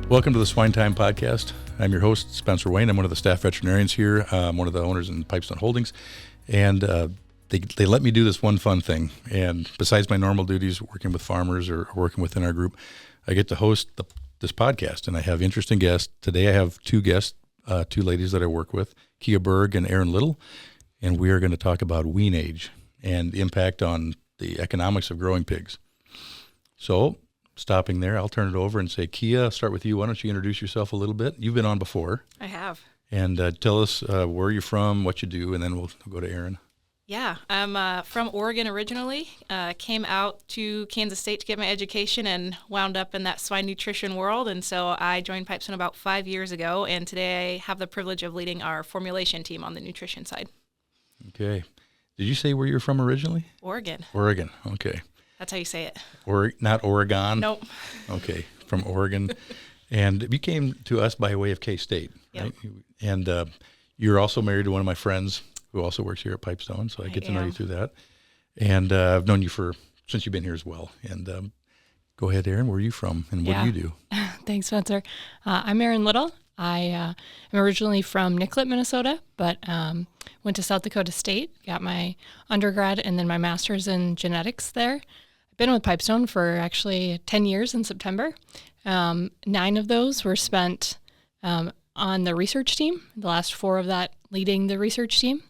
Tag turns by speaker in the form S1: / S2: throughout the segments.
S1: Welcome to the SwineTime podcast. I'm your host, Spencer Wean. I'm one of the staff veterinarians here. I'm one of the owners in Pipestone Holdings. And they let me do this one fun thing. And besides my normal duties, working with farmers or working within our group, I get to host this podcast. And I have interesting guests. Today I have two guests, two ladies that I work with, Kiah Berg and Erin. And we are going to talk about wean age and the impact on the economics of growing pigs. So, stopping there, I'll turn it over and say, Kiah, start with you. Why don't you introduce yourself a little bit? You've been on before.
S2: I have.
S1: And tell us where you're from, what you do, and then we'll go to Erin.
S2: Yeah, I'm from Oregon originally. Came out to Kansas State to get my education and wound up in that swine nutrition world. And so I joined Pipestone about 5 years ago, and today I have the privilege of leading our formulation team on the nutrition side.
S1: Okay. Did you say where you're from originally?
S2: Oregon.
S1: Oregon, okay.
S2: That's how you say it.
S1: Not Oregon?
S2: Nope.
S1: Okay, from Oregon. And you came to us by way of K-State, right?
S2: Yep.
S1: And you're also married to one of my friends who also works here at Pipestone, so I get to know you through that. And I've known you since you've been here as well. And go ahead, Erin, where are you from and what do you do?
S3: Thanks, Spencer. I'm Erin Little. I am originally from Nicollet, Minnesota, but went to South Dakota State, got my undergrad and then my master's in genetics there. I've been with Pipestone for actually 10 years in September. 9 of those were spent on the research team, the last 4 of that leading the research team.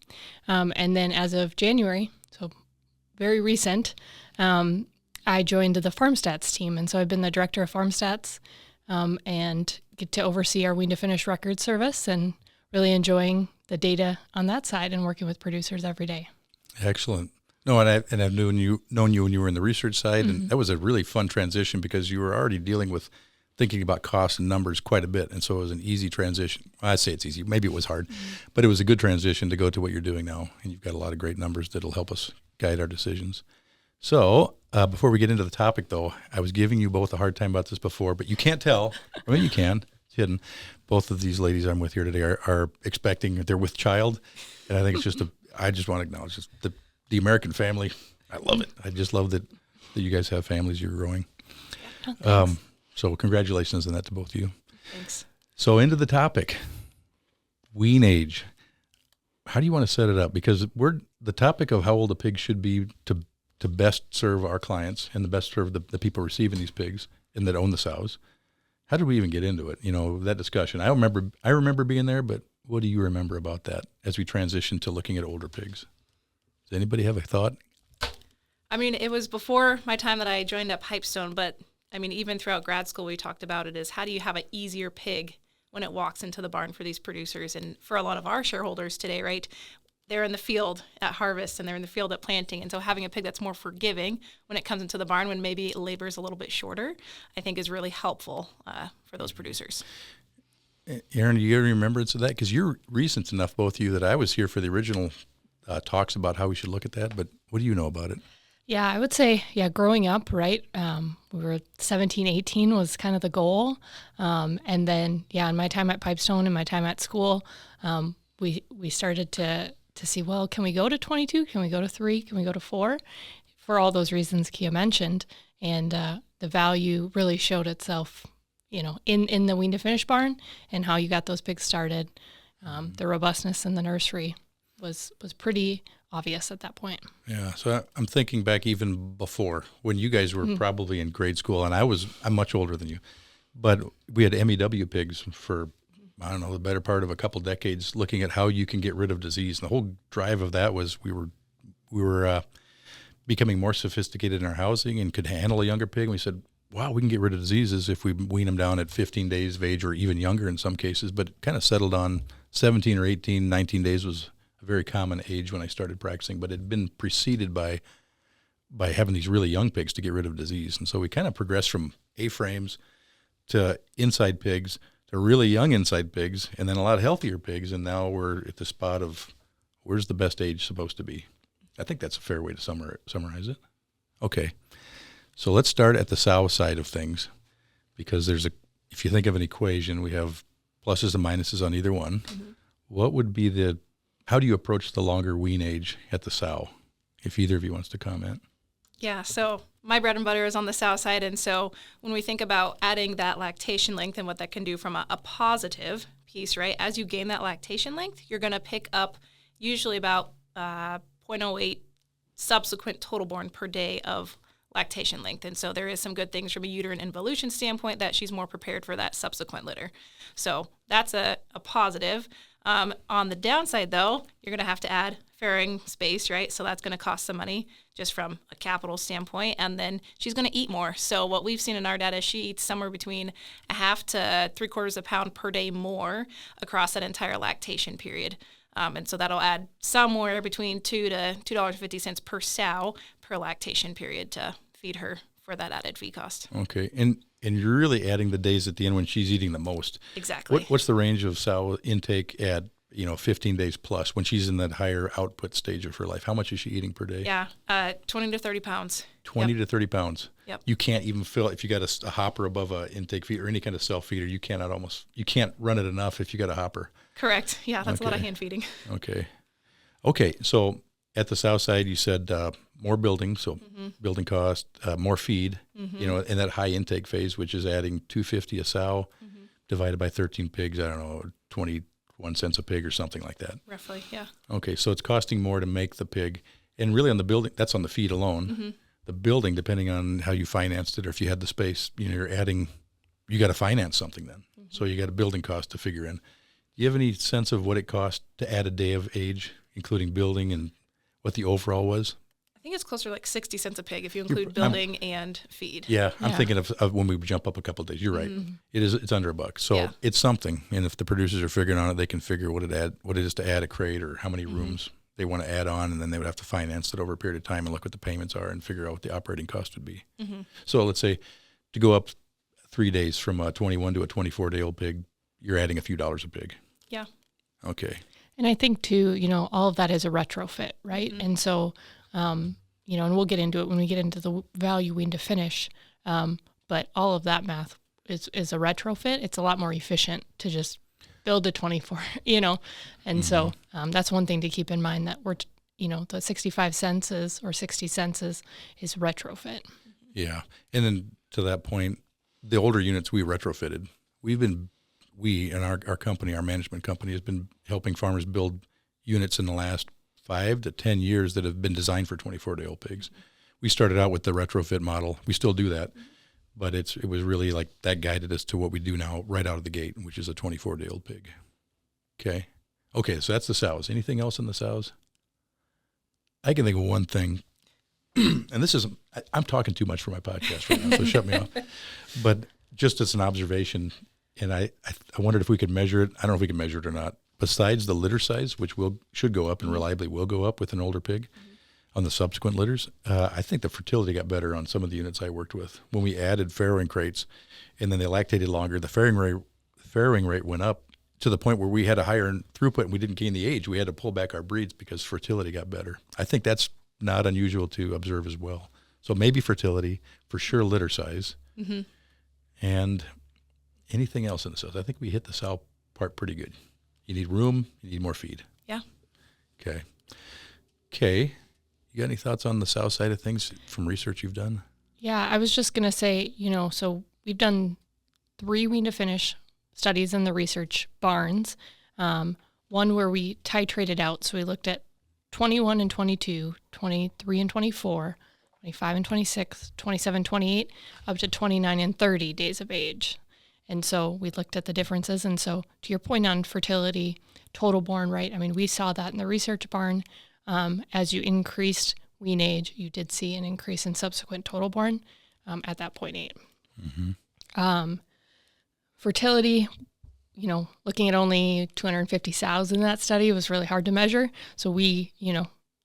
S3: And then as of January, so very recent, I joined the FarmStats team. And so I've been the director of FarmStats and get to oversee our wean to finish record service and really enjoying the data on that side and working with producers every day.
S1: Excellent. No, and I've known you when you were in the research side, and that was a really fun transition because you were already dealing with thinking about costs and numbers quite a bit, and so it was an easy transition. I'd say it's easy. Maybe it was hard, but it was a good transition to go to what you're doing now, and you've got a lot of great numbers that'll help us guide our decisions. So before we get into the topic, though, I was giving you both a hard time about this before, but you can't tell. I mean, you can. It's hidden. Both of these ladies I'm with here today are expecting. They're with child, and I think it's just I just want to acknowledge just the American family. I love it. I just love that you guys have families you're growing. So congratulations on that to both of you.
S2: Thanks.
S1: So into the topic, wean age. How do you want to set it up? Because the topic of how old a pig should be to best serve our clients and the best serve the people receiving these pigs and that own the sows. How did we even get into it? You know, that discussion. I remember being there, but what do you remember about that as we transition to looking at older pigs? Does anybody have a thought?
S2: I mean, it was before my time that I joined at Pipestone, but I mean, even throughout grad school, we talked about it as how do you have an easier pig when it walks into the barn for these producers? And for a lot of our shareholders today, right, they're in the field at harvest and they're in the field at planting. And so having a pig that's more forgiving when it comes into the barn when maybe labor is a little bit shorter, I think is really helpful for those producers.
S1: Erin, do you have any remembrance of that? Because you're recent enough, both of you, that I was here for the original talks about how we should look at that. But what do you know about it?
S3: Yeah, I would say, growing up, right, we were 17, 18 was kind of the goal. And then, in my time at Pipestone and my time at school, we started to see, well, can we go to 22? Can we go to 3? Can we go to 4? For all those reasons Kiah mentioned. And the value really showed itself, in the wean to finish barn and how you got those pigs started. The robustness in the nursery was pretty obvious at that point.
S1: Yeah, so I'm thinking back even before when you guys were probably in grade school, and I'm much older than you, but we had MEW pigs for, I don't know, the better part of a couple decades, looking at how you can get rid of disease. And the whole drive of that was we were becoming more sophisticated in our housing and could handle a younger pig. And we said, wow, we can get rid of diseases if we wean them down at 15 days of age or even younger in some cases, but it kind of settled on 17 or 18, 19 days was a very common age when I started practicing, but it had been preceded by having these really young pigs to get rid of disease. And so we kind of progressed from A-frames to inside pigs to really young inside pigs and then a lot healthier pigs. And now we're at the spot of where's the best age supposed to be? I think that's a fair way to summarize it. Okay. So let's start at the sow side of things because if you think of an equation, we have pluses and minuses on either one. Mm-hmm. What would be how do you approach the longer wean age at the sow? If either of you wants to comment.
S2: Yeah, so my bread and butter is on the sow side, and so when we think about adding that lactation length and what that can do from a positive piece, right? As you gain that lactation length, you're going to pick up usually about 0.08 subsequent total born per day of lactation length. And so there is some good things from a uterine involution standpoint that she's more prepared for that subsequent litter. So that's a positive. On the downside, though, you're going to have to add farrowing space, right? So that's going to cost some money just from a capital standpoint. And then she's going to eat more. So what we've seen in our data, she eats somewhere between a half to 3/4 pound per day more across that entire lactation period. And so that'll add somewhere between $2 to $2.50 per sow per lactation period to feed her for that added feed cost.
S1: Okay. And you're really adding the days at the end when she's eating the most.
S2: Exactly.
S1: What's the range of sow intake at 15 days plus when she's in that higher output stage of her life? How much is she eating per day?
S2: Yeah, 20 to 30 pounds.
S1: 20 to 30 pounds.
S2: Yep.
S1: You can't even fill, if you got a hopper above a intake feed or any kind of self feeder, you can't run it enough if you got a hopper.
S2: Correct. Yeah, that's a lot of
S1: Okay.
S2: hand feeding.
S1: Okay. So at the south side, you said more building, so building cost, more feed, in that high intake phase, which is adding $2.50 a sow divided by 13 pigs. I don't know, 21 cents a pig or something like that.
S2: Roughly, yeah.
S1: Okay, so it's costing more to make the pig, and really on the building, that's on the feed alone. The building, depending on how you financed it or if you had the space, you're adding, you got to finance something then. So you got a building cost to figure in. Do you have any sense of what it cost to add a day of age, including building, and what the overall was?
S2: I think it's closer to like 60 cents a pig if you include building and feed.
S1: Yeah, I'm thinking of when we jump up a couple of days. You're right. It's under $1. So it's something. And if the producers are figuring on it, they can figure what it is to add a crate or how many rooms they want to add on, and then they would have to finance it over a period of time and look what the payments are and figure out what the operating cost would be. So let's say to go up 3 days from a 21 to a 24-day-old pig, you're adding a few dollars a pig.
S2: Yeah.
S1: Okay.
S3: And I think too, all of that is a retrofit, right? And so, and we'll get into it when we get into the value wean to finish. But all of that math is a retrofit. It's a lot more efficient to just build a 24, And so that's one thing to keep in mind, that the 65 cents or 60 cents is retrofit.
S1: Yeah. And then to that point, the older units we retrofitted, we and our company, our management company, has been helping farmers build units in the last 5 to 10 years that have been designed for 24-day-old pigs. We started out with the retrofit model. We still do that, but it was really like that guided us to what we do now right out of the gate, which is a 24-day-old pig. Okay, so that's the sows. Anything else in the sows? I can think of one thing, and I'm talking too much for my podcast right now, so shut me off. But just as an observation, and I wondered if we could measure it. I don't know if we can measure it or not. Besides the litter size, which should go up and reliably will go up with an older pig on the subsequent litters, I think the fertility got better on some of the units I worked with. When we added farrowing crates and then they lactated longer, the farrowing rate went up to the point where we had a higher throughput and we didn't gain the age. We had to pull back our breeds because fertility got better. I think that's not unusual to observe as well. So maybe fertility, for sure litter size, and anything else in the cells. I think we hit the sow part pretty good. You need room, you need more feed.
S2: Yeah.
S1: Okay. You got any thoughts on the sow side of things from research you've done?
S3: Yeah, I was just going to say, so we've done 3 wean to finish studies in the research barns. One where we titrated out. So we looked at 21 and 22, 23 and 24, 25 and 26, 27, 28, up to 29 and 30 days of age. And so we looked at the differences. And so to your point on fertility, total born, right? I mean, we saw that in the research barn. As you increased wean age, you did see an increase in subsequent total born at that 0.8. Fertility, looking at only 250 sows in that study was really hard to measure. So we,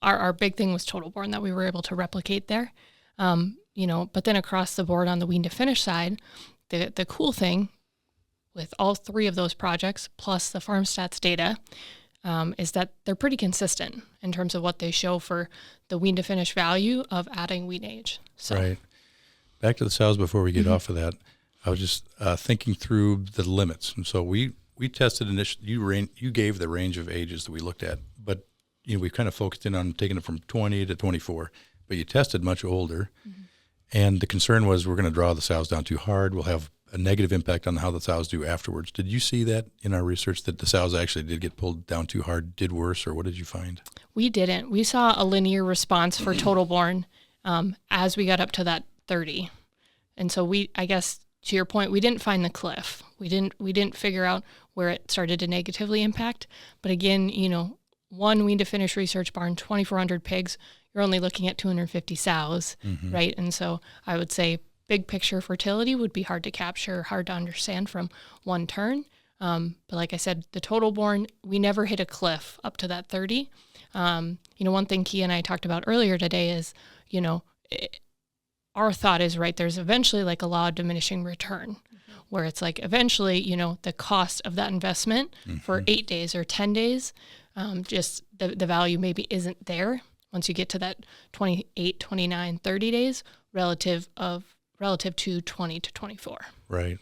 S3: our big thing was total born that we were able to replicate there. But then across the board on the wean to finish side, the cool thing with all 3 of those projects plus the FarmStats data is that they're pretty consistent in terms of what they show for the wean to finish value of adding wean age. So.
S1: Right. Back to the sows before we get off of that. I was just thinking through the limits. And so we tested initially, you gave the range of ages that we looked at, but we've kind of focused in on taking it from 20 to 24. but you tested much older. And the concern was we're going to draw the sows down too hard. We'll have a negative impact on how the sows do afterwards. Did you see that in our research, that the sows actually did get pulled down too hard, did worse, or what did you find?
S3: We didn't. We saw a linear response for total born as we got up to that 30. And so I guess to your point, we didn't find the cliff. We didn't figure out where it started to negatively impact. But again, one wean to finish research barn, 2,400 pigs, you're only looking at 250 sows, right? And so I would say big picture fertility would be hard to capture, hard to understand from one turn. But like I said, the total born, we never hit a cliff up to that 30. One thing Kiah and I talked about earlier today is, our thought is, right, there's eventually like a law of diminishing return, where it's like eventually, the cost of that investment for 8 days or 10 days, just the value maybe isn't there once you get to that 28, 29, 30 days relative to 20 to 24.
S1: Right.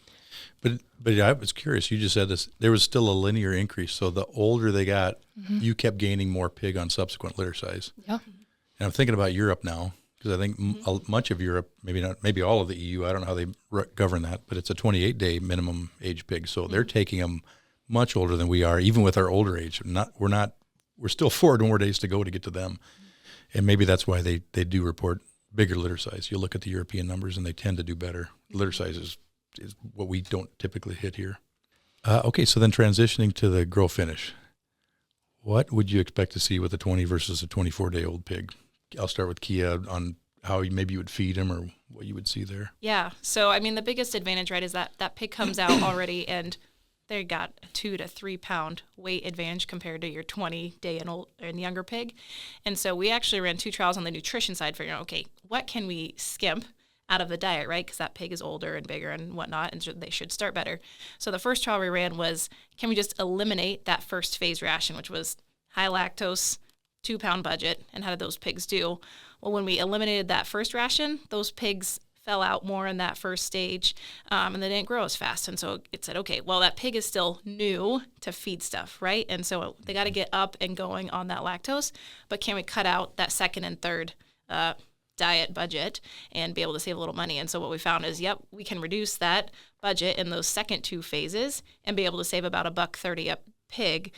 S1: But I was curious. You just said this. There was still a linear increase. So the older they got, you kept gaining more pig on subsequent litter size.
S3: Yeah.
S1: And I'm thinking about Europe now, because I think much of Europe, maybe all of the EU, I don't know how they govern that, but it's a 28-day minimum age pig. So they're taking them much older than we are, even with our older age. We're still 4 more days to go to get to them. And maybe that's why they do report bigger litter size. You look at the European numbers, and they tend to do better. Litter size is what we don't typically hit here. Okay, so then transitioning to the grow finish. What would you expect to see with a 20 versus a 24-day-old pig? I'll start with Kiah on how maybe you would feed him or what you would see there.
S2: Yeah. So, the biggest advantage, right, is that pig comes out already and they got a 2 to 3 pound weight advantage compared to your 20-day and younger pig. And so we actually ran 2 trials on the nutrition side, figuring out, okay, what can we skimp out of the diet, right? Because that pig is older and bigger and whatnot, and they should start better. So the first trial we ran was, can we just eliminate that first phase ration, which was high lactose, 2 pound budget, and how did those pigs do? Well, when we eliminated that first ration, those pigs fell out more in that first stage, and they didn't grow as fast. And so it said, okay, well, that pig is still new to feed stuff, right? And so they got to get up and going on that lactose, but can we cut out that second and third diet budget and be able to save a little money? And so what we found is, we can reduce that budget in those second 2 phases and be able to save about $1.30 a pig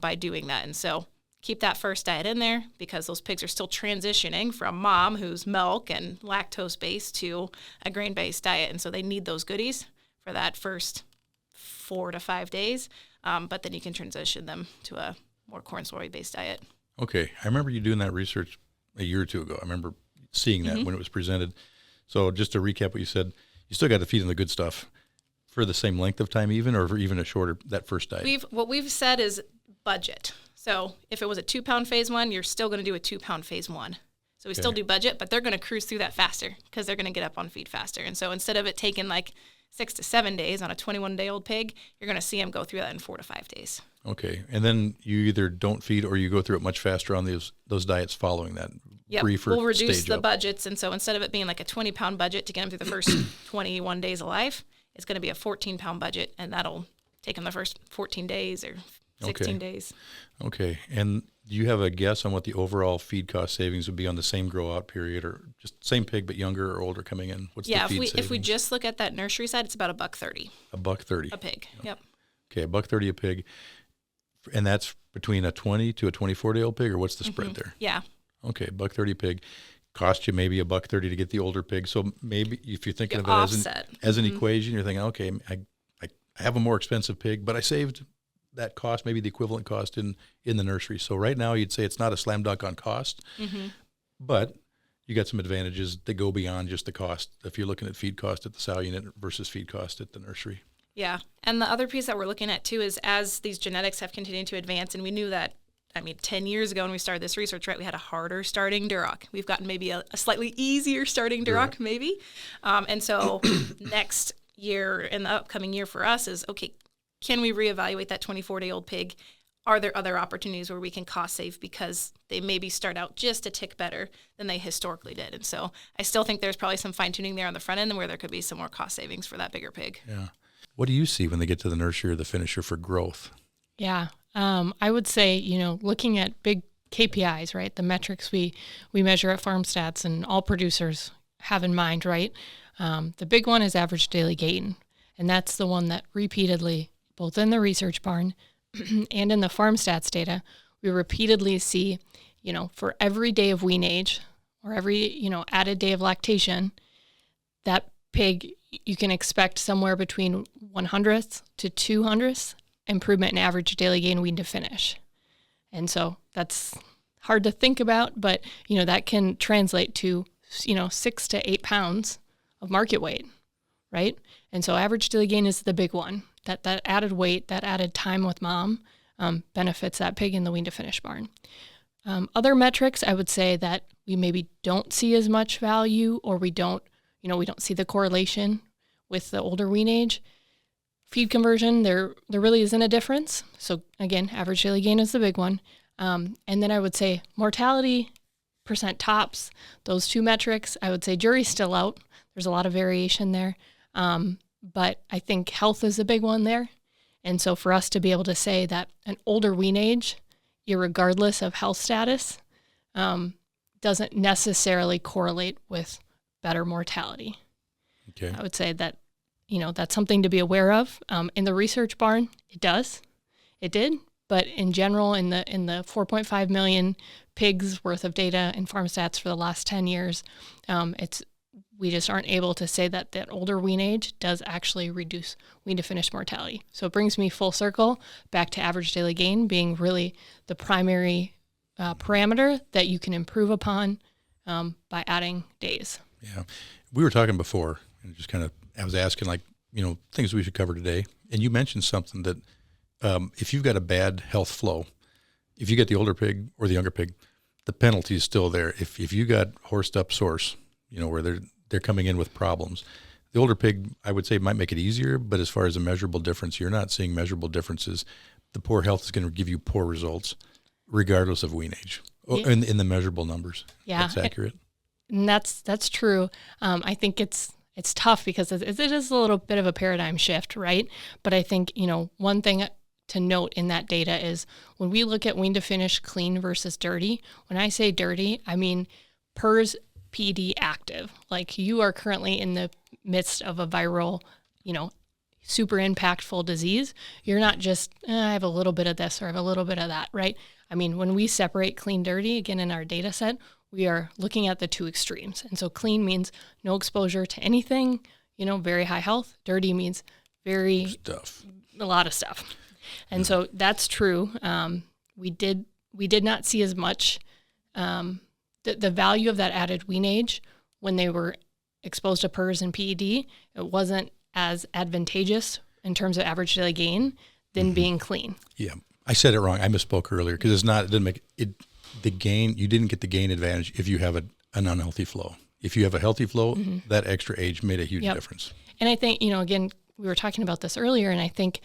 S2: by doing that. And so keep that first diet in there, because those pigs are still transitioning from mom, who's milk and lactose-based, to a grain-based diet. And so they need those goodies for that first 4 to 5 days. But then you can transition them to a more corn soy-based diet.
S1: Okay. I remember you doing that research a year or 2 ago. I remember seeing that when it was presented. So just to recap what you said, you still got to feed them the good stuff for the same length of time even, or for even a shorter, that first diet?
S2: What we've said is budget. So if it was a 2 pound phase 1, you're still going to do a 2 pound phase 1. So we still do budget, but they're going to cruise through that faster because they're going to get up on feed faster. And so instead of it taking like 6 to 7 days on a 21-day-old pig, you're going to see them go through that in 4 to 5 days.
S1: Okay. And then you either don't feed or you go through it much faster on those diets following that.
S2: Yep. We'll reduce the budgets. And so instead of it being like a 20-pound budget to get them through the first 21 days of life, it's going to be a 14-pound budget, and that'll take them the first 14 days or 16 days. Okay.
S1: And do you have a guess on what the overall feed cost savings would be on the same grow out period, or just same pig but younger or older coming in? What's the feed savings?
S2: If we just look at that nursery side, it's about $1.30.
S1: $1.30
S2: a pig. Yep.
S1: Okay, $1.30 a pig, and that's between a 20 to a 24-day-old pig, or what's the spread there?
S2: Yeah.
S1: Okay, $1.30 a pig. Cost you maybe $1.30 to get the older pig. So maybe if you're thinking of it as an equation, you're thinking, okay, I have a more expensive pig, but I saved that cost, maybe the equivalent cost in the nursery. So right now you'd say it's not a slam dunk on cost, but you got some advantages that go beyond just the cost if you're looking at feed cost at the sow unit versus feed cost at the nursery.
S2: Yeah. And the other piece that we're looking at too is, as these genetics have continued to advance, and we knew that, 10 years ago when we started this research, right, we had a harder starting Duroc. We've gotten maybe a slightly easier starting Duroc, maybe. And so next year, in the upcoming year for us is, okay, can we reevaluate that 24-day-old pig? Are there other opportunities where we can cost save because they maybe start out just a tick better than they historically did? And so I still think there's probably some fine-tuning there on the front end where there could be some more cost savings for that bigger pig.
S1: Yeah. What do you see when they get to the nursery or the finisher for growth?
S3: Yeah. I would say, looking at big KPIs, right? The metrics we measure at FarmStats and all producers have in mind, right? The big one is average daily gain. And that's the one that repeatedly, both in the research barn and in the FarmStats data, we repeatedly see, for every day of wean age or every, added day of lactation, that pig, you can expect somewhere between 100th to 200th improvement in average daily gain wean to finish. And so that's hard to think about, but, that can translate to, 6 to 8 pounds of market weight, right? And so average daily gain is the big one. That added weight, that added time with mom benefits that pig in the wean to finish barn. Other metrics, I would say that we maybe don't see as much value, or we don't see the correlation with the older wean age. Feed conversion, there really isn't a difference. So again, average daily gain is the big one. And then I would say mortality, percent tops, those two metrics, I would say jury's still out. There's a lot of variation there. But I think health is a big one there. And so for us to be able to say that an older wean age, irregardless of health status, doesn't necessarily correlate with better mortality.
S1: Okay.
S3: I would say that, that's something to be aware of. In the research barn, it did. But in general, in the 4.5 million pigs worth of data in FarmStats for the last 10 years, we just aren't able to say that older wean age does actually reduce wean to finish mortality. So it brings me full circle back to average daily gain being really the primary parameter that you can improve upon by adding days.
S1: Yeah. We were talking before, and just I was asking things we should cover today. And you mentioned something that if you've got a bad health flow, if you get the older pig or the younger pig, the penalty is still there. If you got horsed up source, where they're coming in with problems, the older pig, I would say, might make it easier, but as far as a measurable difference, you're not seeing measurable differences. The poor health is going to give you poor results, regardless of wean age, in the measurable numbers.
S3: Yeah,
S1: that's accurate.
S3: And that's true. I think it's tough because it is a little bit of a paradigm shift, right? But I think, one thing to note in that data is when we look at wean to finish clean versus dirty, when I say dirty, I mean PRRS PD active. Like you are currently in the midst of a viral, super impactful disease. You're not just, I have a little bit of this or I have a little bit of that, right? I mean, when we separate clean dirty, again, in our data set, we are looking at the two extremes. And so clean means no exposure to anything, very high health. Dirty means a lot of stuff. And so that's true. We did not see as much the value of that added wean age when they were exposed to PRRS and PED. It wasn't as advantageous in terms of average daily gain than being clean. Yeah,
S1: I said it wrong. I misspoke earlier because it didn't make it. The gain, you didn't get the gain advantage if you have an unhealthy flow. If you have a healthy flow, that extra age made a huge difference.
S3: And I think, again, we were talking about this earlier, and I think,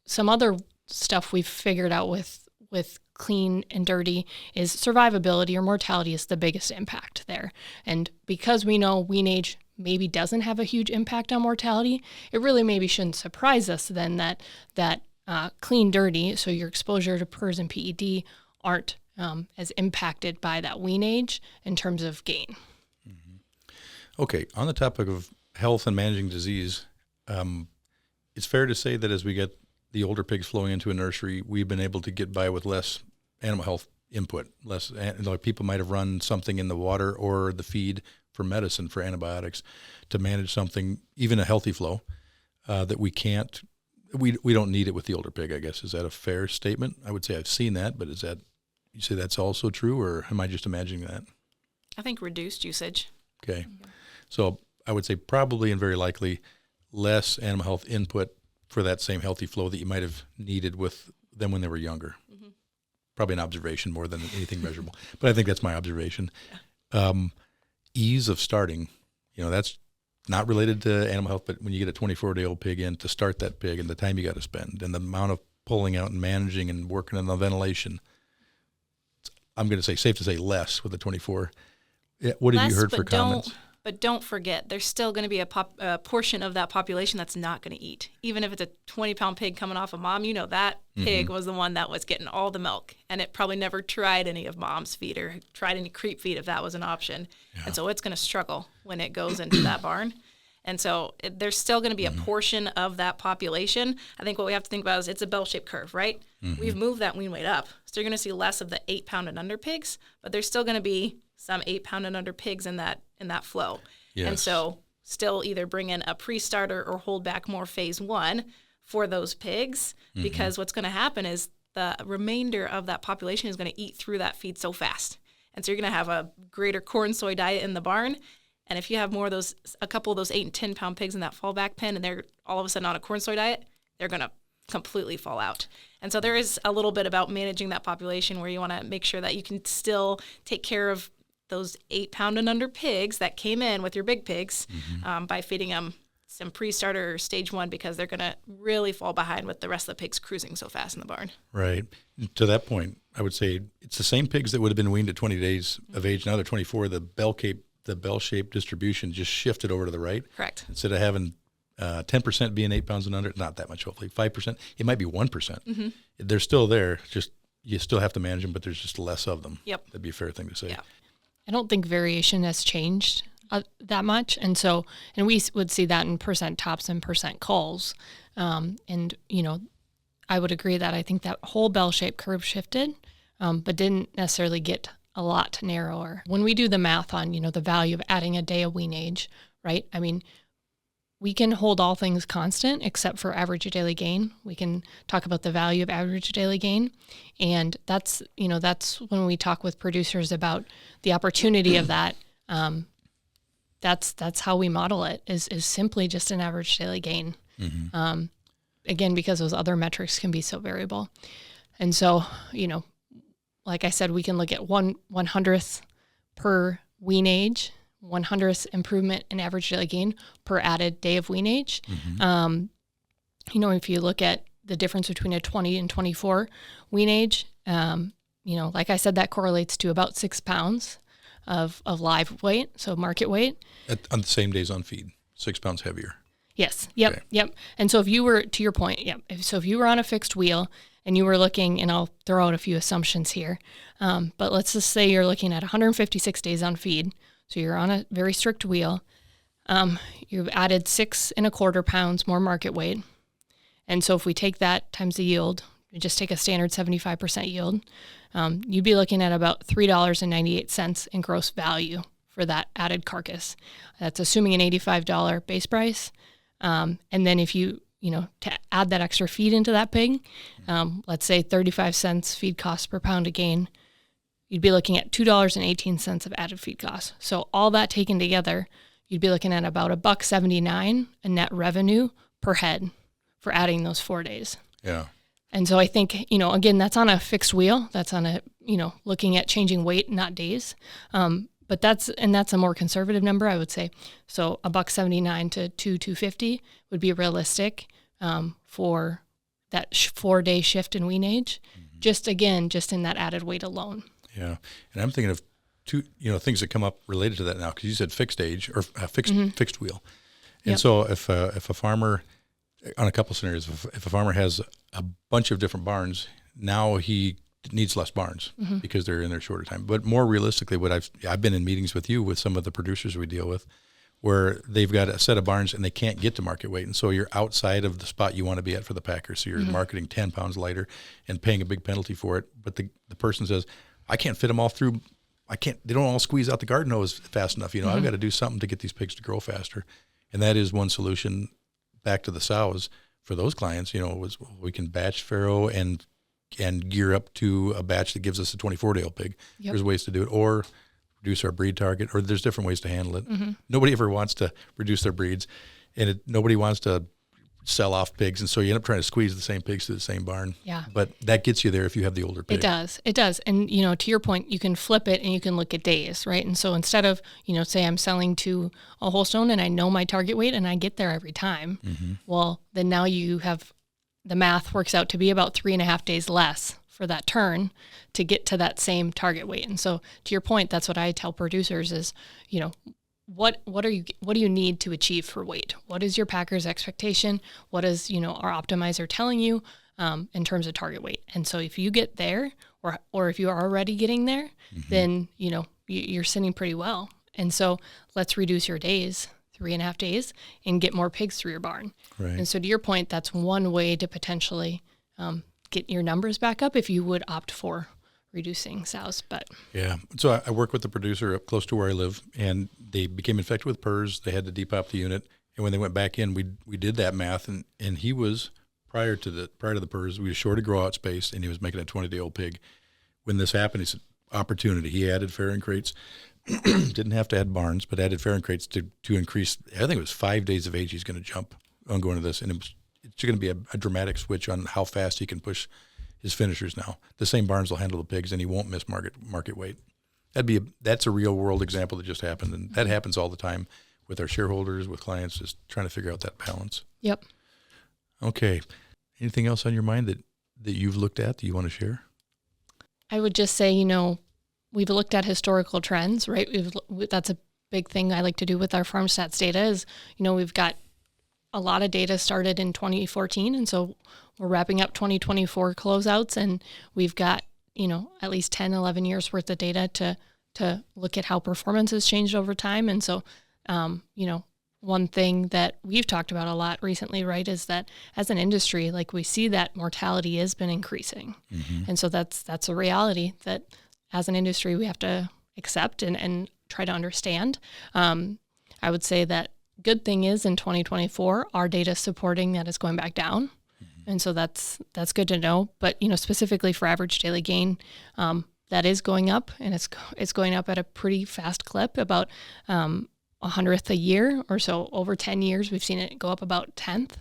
S3: some other stuff we've figured out with clean and dirty is survivability or mortality is the biggest impact there. And because we know wean age maybe doesn't have a huge impact on mortality, it really maybe shouldn't surprise us then that clean dirty, so your exposure to PRRS and PED aren't as impacted by that wean age in terms of gain.
S1: Okay, on the topic of health and managing disease, it's fair to say that as we get the older pigs flowing into a nursery, we've been able to get by with less animal health input. People might have run something in the water or the feed for medicine, for antibiotics, to manage something, even a healthy flow, that we don't need it with the older pig, I guess. Is that a fair statement? I would say I've seen that, but you say that's also true, or am I just imagining that?
S2: I think reduced usage.
S1: Okay. So I would say probably and very likely less animal health input for that same healthy flow that you might have needed with them when they were younger. Probably an observation more than anything measurable. But I think that's my observation. Yeah. Ease of starting, that's not related to animal health, but when you get a 24-day-old pig in, to start that pig and the time you got to spend and the amount of pulling out and managing and working on the ventilation, I'm going to say safe to say less with the 24. What have you heard for comments?
S2: But don't forget, there's still going to be a portion of that population that's not going to eat. Even if it's a 20-pound pig coming off of mom, you know that pig was the one that was getting all the milk. And it probably never tried any of mom's feed or tried any creep feed if that was an option. Yeah. And so it's going to struggle when it goes into that barn. And so there's still going to be a portion of that population. I think what we have to think about is it's a bell-shaped curve, right? We've moved that wean weight up. So you're going to see less of the 8-pound and under pigs, but there's still going to be some 8-pound and under pigs in that flow. Yes. And so still either bring in a pre-starter or hold back more phase 1 for those pigs, because what's going to happen is the remainder of that population is going to eat through that feed so fast. And so you're going to have a greater corn soy diet in the barn. And if you have more of those, a couple of those 8 and 10-pound pigs in that fallback pen, and they're all of a sudden on a corn soy diet, they're going to completely fall out. And so there is a little bit about managing that population where you want to make sure that you can still take care of those 8-pound and under pigs that came in with your big pigs by feeding them some pre-starter or stage 1, because they're going to really fall behind with the rest of the pigs cruising so fast in the barn.
S1: Right. To that point, I would say it's the same pigs that would have been weaned at 20 days of age. Now they're 24. The bell-shaped distribution just shifted over to the right.
S2: Correct.
S1: Instead of having 10% being 8 pounds and under, not that much, hopefully, 5%, it might be 1%. They're still there, just you still have to manage them, but there's just less of them.
S2: Yep.
S1: That'd be a fair thing to say.
S2: Yeah.
S3: I don't think variation has changed that much. And we would see that in percent tops and percent culls. And, I would agree that I think that whole bell-shaped curve shifted, but didn't necessarily get a lot narrower. When we do the math on, the value of adding a day of wean age, right? I mean, we can hold all things constant except for average daily gain. We can talk about the value of average daily gain. And that's when we talk with producers about the opportunity of that. That's how we model it is simply just an average daily gain. Again, because those other metrics can be so variable. And so, like I said, we can look at 1/100th per wean age, 1/100th improvement in average daily gain per added day of wean age. If you look at the difference between a 20 and 24 wean age, like I said, that correlates to about 6 pounds of live weight, so market weight.
S1: On the same days on feed, 6 pounds heavier.
S3: Yes. Yep. Okay. Yep. And so if you were, to your point, so if you were on a fixed wheel and you were looking, and I'll throw out a few assumptions here, but let's just say you're looking at 156 days on feed. So you're on a very strict wheel. You've added 6 1/4 pounds more market weight. And so if we take that times the yield, we just take a standard 75% yield, you'd be looking at about $3.98 in gross value for that added carcass. That's assuming an $85 base price. And then if you to add that extra feed into that pig, let's say 35 cents feed cost per pound of gain, you'd be looking at $2.18 of added feed costs. So all that taken together, you'd be looking at about $1.79 in net revenue per head for adding those 4 days.
S1: Yeah.
S3: And so I think, again, that's on a fixed wheel. That's on a, looking at changing weight, not days. But that's a more conservative number, I would say. So $1.79 to $2.50 would be realistic for that 4-day shift in wean age. Just in that added weight alone. Yeah,
S1: and I'm thinking of two things that come up related to that now, because you said fixed age or fixed wheel, and so if a farmer, on a couple scenarios, if a farmer has a bunch of different barns, now he needs less barns because they're in there shorter time. But more realistically, what I've been in meetings with you with some of the producers we deal with, where they've got a set of barns and they can't get to market weight, and so you're outside of the spot you want to be at for the packer. So you're marketing 10 pounds lighter and paying a big penalty for it. But the person says, I can't fit them all through. They don't all squeeze out the garden hose fast enough. I've got to do something to get these pigs to grow faster. And that is one solution back to the sows for those clients, was we can batch farrow and gear up to a batch that gives us a 24-day-old pig. Yep. There's ways to do it, or reduce our breed target, or there's different ways to handle it. Nobody ever wants to reduce their breeds, and nobody wants to sell off pigs, and so you end up trying to squeeze the same pigs to the same barn. Yeah. But that gets you there if you have the older pig.
S3: It does. And, to your point, you can flip it and you can look at days, right? And so instead of, say I'm selling to a Holstein and I know my target weight and I get there every time, well, then now you have, the math works out to be about 3.5 days less for that turn to get to that same target weight. And so to your point, that's what I tell producers is, what do you need to achieve for weight? What is your packer's expectation? What is, our optimizer telling you in terms of target weight? And so if you get there, or if you are already getting there, then, you're sitting pretty well. And so let's reduce your days, 3.5 days, and get more pigs through your barn.
S1: Right.
S3: And so to your point, that's one way to potentially get your numbers back up if you would opt for reducing sows. But
S1: yeah, so I work with the producer up close to where I live, and they became infected with PRRS. They had to depup the unit, and when they went back in, we did that math, and he was prior to the PRRS, we was short of grow out space, and he was making a 20-day-old pig. When this happened, he said opportunity. He added farrowing crates. Didn't have to add barns, but added farrowing crates to increase. I think it was 5 days of age he's going to jump on going to this, and it's going to be a dramatic switch on how fast he can push his finishers now. The same barns will handle the pigs, and he won't miss market weight. That's a real world example that just happened, and that happens all the time with our shareholders, with clients, just trying to figure out that balance.
S3: Yep. Okay.
S1: Anything else on your mind that you've looked at that you want to share?
S3: I would just say, we've looked at historical trends, right? That's a big thing I like to do with our FarmStats data is, we've got a lot of data started in 2014. And so we're wrapping up 2024 closeouts, and we've got, at least 10, 11 years worth of data to look at how performance has changed over time. And so, one thing that we've talked about a lot recently, right, is that as an industry, like we see that mortality has been increasing. And so that's a reality that as an industry we have to accept and try to understand. I would say that good thing is in 2024, our data supporting that is going back down. And so that's good to know. But, specifically for average daily gain, that is going up, and it's going up at a pretty fast clip, about 100th a year or so. Over 10 years, we've seen it go up about 10th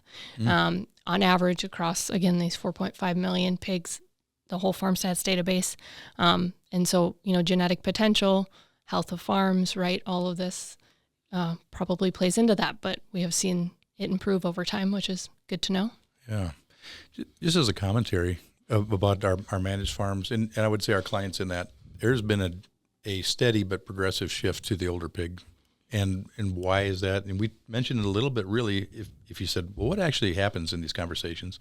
S3: on average across, again, these 4.5 million pigs, the whole FarmStats database. And so, genetic potential, health of farms, right, all of this probably plays into that, but we have seen it improve over time, which is good to know.
S1: Yeah. Just as a commentary about our managed farms, and I would say our clients in that, there's been a steady but progressive shift to the older pig. And why is that? And we mentioned it a little bit, really, if you said, well, what actually happens in these conversations?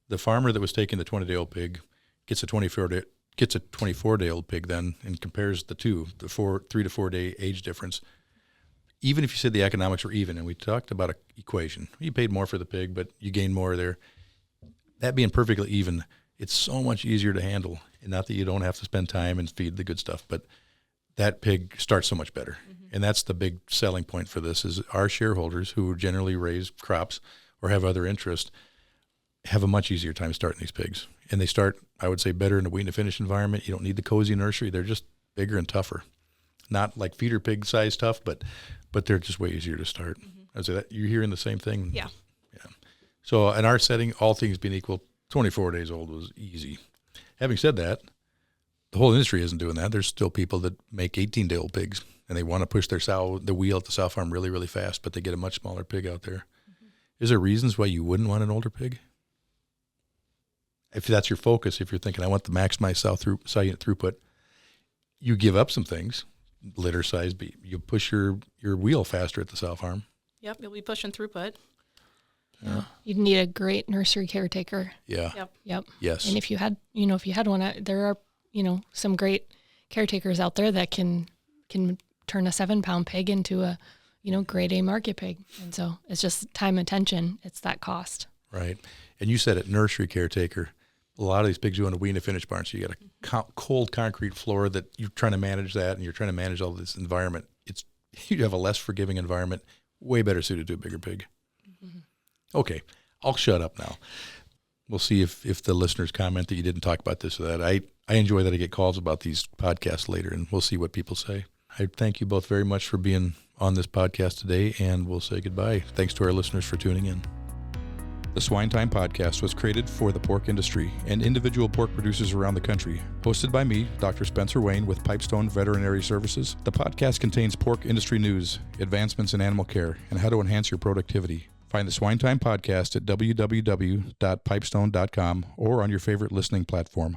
S1: The farmer that was taking the 20-day-old pig gets a 24-day-old pig then, and compares the two, the 3 to 4 day age difference. Even if you said the economics were even, and we talked about an equation, you paid more for the pig, but you gained more there. That being perfectly even, it's so much easier to handle. And not that you don't have to spend time and feed the good stuff, but that pig starts so much better. And that's the big selling point for this, is our shareholders, who generally raise crops or have other interests, have a much easier time starting these pigs. And they start, I would say, better in a wean to finish environment. You don't need the cozy nursery. They're just bigger and tougher. Not like feeder pig size tough, but they're just way easier to start. I would say that you're hearing the same thing.
S2: Yeah.
S1: So in our setting, all things being equal, 24 days old was easy. Having said that, the whole industry isn't doing that. There's still people that make 18-day-old pigs, and they want to push the wheel at the sow farm really, really fast, but they get a much smaller pig out there. Is there reasons why you wouldn't want an older pig? If that's your focus, if you're thinking, I want to maximize sow unit throughput, you give up some things, litter size, but you push your wheel faster at the sow farm.
S2: Yep, you'll be pushing throughput.
S3: Yeah. You'd need a great nursery caretaker.
S1: Yeah.
S3: Yep.
S1: Yes.
S3: And if you had one, there are, some great caretakers out there that can turn a 7-pound pig into a, grade A market pig. And so it's just time and attention. It's that cost.
S1: Right. And you said it, nursery caretaker. A lot of these pigs go into wean to finish barns. So you got a cold concrete floor that you're trying to manage that, and you're trying to manage all this environment. You have a less forgiving environment, way better suited to a bigger pig. Okay, I'll shut up now. We'll see if the listeners comment that you didn't talk about this or that. I enjoy that I get calls about these podcasts later, and we'll see what people say. I thank you both very much for being on this podcast today, and we'll say goodbye. Thanks to our listeners for tuning in. The SwineTime podcast was created for the pork industry and individual pork producers around the country. Hosted by me, Dr. Spencer Wean with Pipestone Veterinary Services, the podcast contains pork industry news, advancements in animal care, and how to enhance your productivity. Find the SwineTime podcast at www.pipestone.com or on your favorite listening platform.